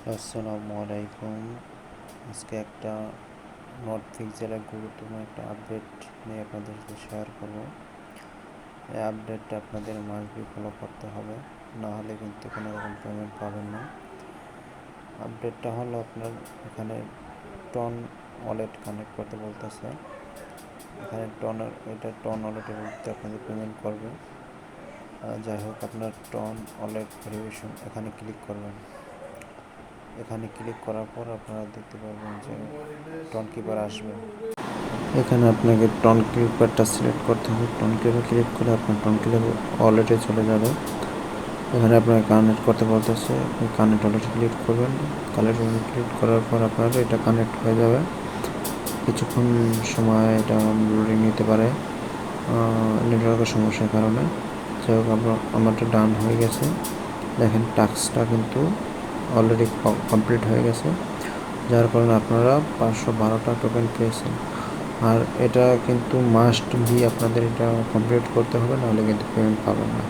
আসসালামু আলাইকুম। আজকে একটা নট পিক্সেলের গুরুত্বপূর্ণ একটা আপডেট নিয়ে আপনাদের সাথে শেয়ার করব। এই আপডেটটা আপনাদের মাস্ট বি ফলো করতে হবে, না হলে কিন্তু কোনো রকম পেমেন্ট পাবেন না। আপডেটটা হলো আপনার এখানে টন ওয়ালেট কানেক্ট করতে বলতেছে। এখানে টন ওয়ালেটের মধ্যে আপনাদের পেমেন্ট করবে। যাই হোক, আপনার টন ওয়ালেট ভেরিফিকেশন এখানে ক্লিক করবেন। এখানে ক্লিক করার পর আপনারা দেখতে পারবেন যে টন কিপার আসবে। এখানে আপনাকে টন ক্লিপারটা সিলেক্ট করতে হবে। টন ক্লিপার ক্লিক করে আপনার টন ক্লিপার ওয়ালেটে চলে যাবে। এখানে আপনাকে কানেক্ট করতে বলতেছে, আপনি কানেক্ট ওয়ালেটে ক্লিক করবেন। কানেক্ট ওয়ালেটে ক্লিক করার পর আপনার এটা কানেক্ট হয়ে যাবে। কিছুক্ষণ সময় এটা লোডিং নিতে পারে নেটওয়ার্কের সমস্যার কারণে। যাই হোক, আমারটা ডান হয়ে গেছে। দেখেন টাস্কটা কিন্তু অলরেডি কমপ্লিট হয়ে গেছে, যার কারণে আপনারা 512টা টোকেন পেয়েছেন। আর এটা কিন্তু মাস্ট বি আপনাদের এটা কমপ্লিট করতে হবে, নাহলে কিন্তু পেমেন্ট পাবেন না।